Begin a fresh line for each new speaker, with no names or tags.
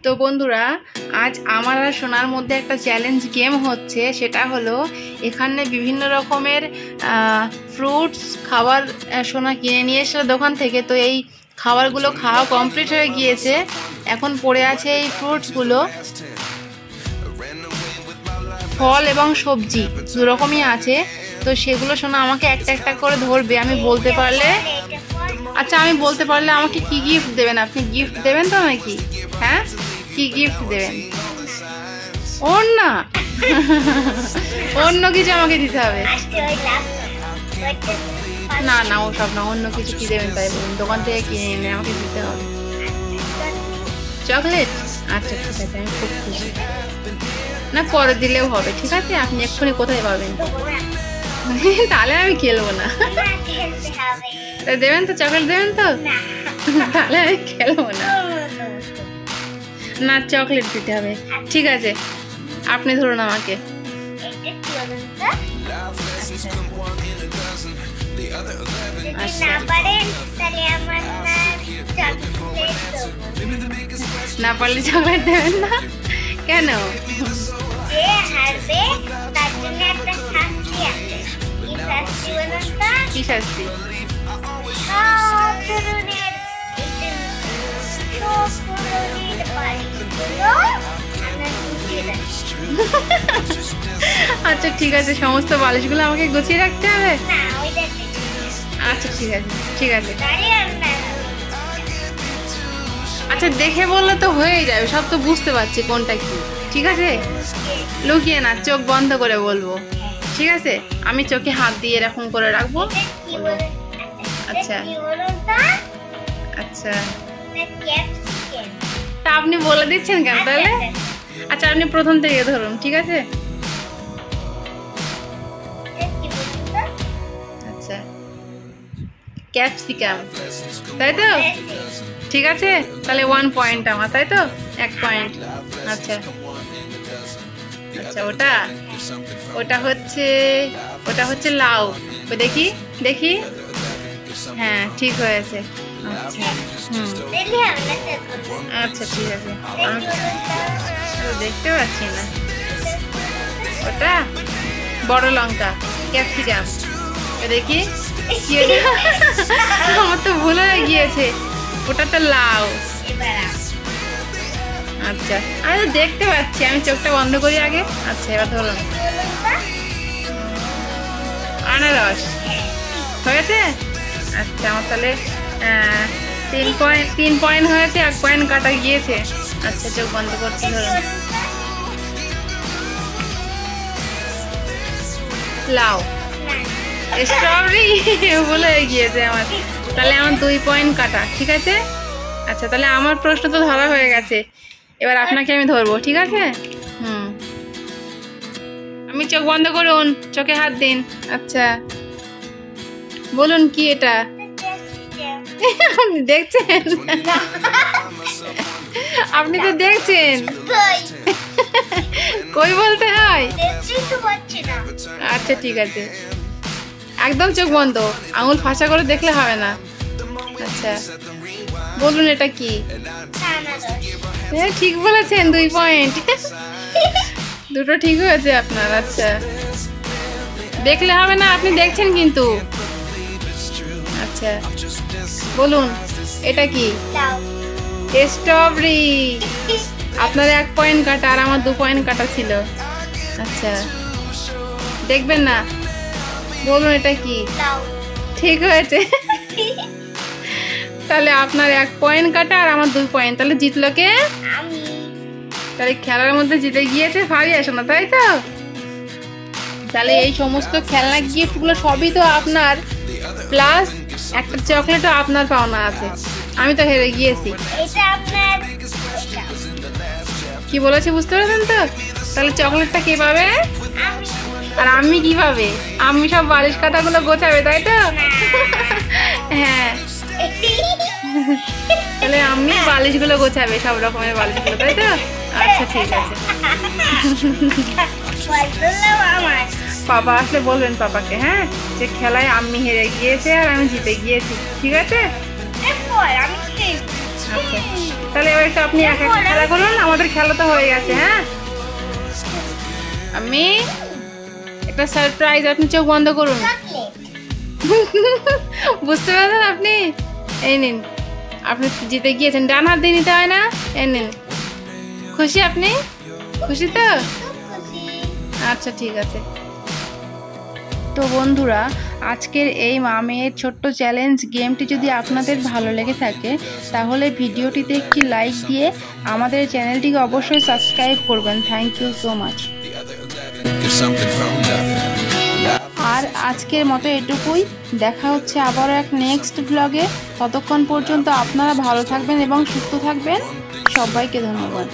তো বন্ধুরা, আজ আমার আর সোনার মধ্যে একটা চ্যালেঞ্জ গেম হচ্ছে। সেটা হলো এখানে বিভিন্ন রকমের ফ্রুটস খাবার সোনা কিনে নিয়ে এসেছিল দোকান থেকে। তো এই খাবারগুলো খাওয়া কমপ্লিট হয়ে গিয়েছে, এখন পড়ে আছে এই ফ্রুটসগুলো। ফল এবং সবজি দু রকমই আছে। তো সেগুলো সোনা আমাকে একটা একটা করে ধরবে। আমি বলতে পারলে, আচ্ছা আমি বলতে পারলে আমাকে কি গিফট দেবেন? আপনি গিফট দেবেন তো নাকি? হ্যাঁ, কি গিফট দেবেন? না অন্য কিছু আমাকে দিতে হবে। না না, ওসব না, অন্য কিছু কি দেবেন তাই বলুন। দোকান থেকে কিনে এনে আমাকে দিতে হবে। চকলেট? আচ্ছা ঠিক আছে, আমি খুব খুশি। না, পরে দিলেও হবে, ঠিক আছে। আপনি এক্ষুনি কোথায় পাবেন? তাহলে আমি খেলবো না। দেবেন তো? চকলেট দেবেন তো? তাহলে আমি খেলবো না। না, চকলেট দিতে হবে। ঠিক আছে, আপনি ধরুন আমাকে। না পারলে চকলেট দেবেন না কেন? কি শাস্তি? আচ্ছা ঠিক আছে, সমস্ত বালিশগুলো আমাকে গুছিয়ে রাখতে হবে। আচ্ছা ঠিক আছে, ঠিক আছে। আচ্ছা দেখে বললে তো হয়েই যাবে, সব তো বুঝতে পারছি কোনটা কি। ঠিক আছে, লুকিয়ে না, চোখ বন্ধ করে বলবো। ঠিক আছে, আমি চোখে হাত দিয়ে এরকম করে রাখবো। আচ্ছা আচ্ছা, তা আপনি বলে দিচ্ছেন কেন তাহলে? আচ্ছা আপনি প্রথম থেকে ধরুন, ঠিক আছে? আচ্ছা, ক্যাপসিকাম, তাই তো? ঠিক আছে, তাহলে 1 পয়েন্ট আমার, তাই তো? 1 পয়েন্ট। আচ্ছা আচ্ছা, ওটা হচ্ছে লাউ। দেখি দেখি, হ্যাঁ ঠিক হয়েছে। আচ্ছা আচ্ছা ঠিক আছে, আমি দেখতে পাচ্ছি না। ওটা বড় লঙ্কা, ক্যাপসিকাম। দেখি, আমার তো ভুল হয়ে গিয়েছে, ওটা তো লাউ। আচ্ছা আমি তো দেখতে পাচ্ছি, আমি চোখটা বন্ধ করি আগে। আচ্ছা এবার ধরুন, আনারস হয়েছে। আচ্ছা আমার তাহলে 3 পয়েন্ট হয়েছে, 1 পয়েন্ট কাটা গিয়েছে। আচ্ছা চোখ বন্ধ করছি, ধরুন লাউ। স্ট্রবেরি ভুল হয়ে গিয়েছে আমার, তাহলে আমার 2 পয়েন্ট কাটা। ঠিক আছে, আচ্ছা তাহলে আমার প্রশ্ন তো ধরা হয়ে গেছে, এবার আপনাকে আমি ধরবো। ঠিক আছে, আমি চোখ বন্ধ করুন, চোখে হাত দিন। আচ্ছা বলুন কি এটা? আপনি দেখছেন? আপনি তো দেখছেন, কই বলতে হয়? আচ্ছা ঠিক আছে, একদম চোখ বন্ধ, আঙুল ফাঁসা করে দেখলে হবে না। আচ্ছা বলুন এটা কি? হ্যাঁ ঠিক বলেছেন, 2 পয়েন্ট, দুটো ঠিক হয়েছে আপনার। আচ্ছা দেখলে হবে না, আপনি দেখছেন কিন্তু। আচ্ছা বলুন এটা কি? স্ট্রবেরি। আপনার 1 পয়েন্ট কাটা আর আমার 2 পয়েন্ট কাটা ছিল। আচ্ছা দেখবেন না, বলুন এটা কি? ঠিক হয়েছে, তাহলে আপনার 1 পয়েন্ট কাটা আর আমার 2 পয়েন্ট, তাহলে জিতলো কে? তাহলে খেলার মধ্যে জিতে গিয়েছে ফারিয়া সোনা, তাই তো? তাহলে এই সমস্ত খেলনা গিফটগুলো সবই তো আপনার, প্লাস একটা চকলেটও আপনার পাওনা আছে। আমি তো হেরে গিয়েছি। কি বলেছি বুঝতে পারছেন তো? তাহলে চকলেটটা কে পাবে আর আমি কি পাবে? আমি সব বালিশ খাতাগুলো গোছাবে, তাই তো? হ্যাঁ, তাহলে আমি বালিশগুলো গোছাবে, সব রকমের বালিশগুলো, তাই তো? আচ্ছা ঠিক আছে, পাপা আসলে বলবেন পাপাকে, হ্যাঁ, যে খেলায় আমি হেরে গিয়েছে আর আমি জিতে গিয়েছি। ঠিক আছে, আচ্ছা তাহলে এবার একটু আপনি একা একা খেলা করুন, আমাদের খেলা তো হয়ে গেছে। হ্যাঁ, আমি একটা সারপ্রাইজ, আপনি চোখ বন্ধ করুন। বুঝতে পারছেন আপনি? এই নিন, আপনি জিতে গিয়েছেন, ডান হাত দিয়ে নিতে হয় না? এই নিন, খুশি আপনি? খুশি তো? আচ্ছা ঠিক আছে। তো বন্ধুরা, আজকের এই মামের ছোট্ট চ্যালেঞ্জ গেমটি যদি আপনাদের ভালো লেগে থাকে তাহলে ভিডিওটিতে একটি লাইক দিয়ে আমাদের চ্যানেলটিকে অবশ্যই সাবস্ক্রাইব করবেন। Thank you so much. আর আজকের মতো এটুকুই, দেখা হচ্ছে আবারও এক নেক্সট ব্লগে। ততক্ষণ পর্যন্ত আপনারা ভালো থাকবেন এবং সুস্থ থাকবেন। সবাইকে ধন্যবাদ।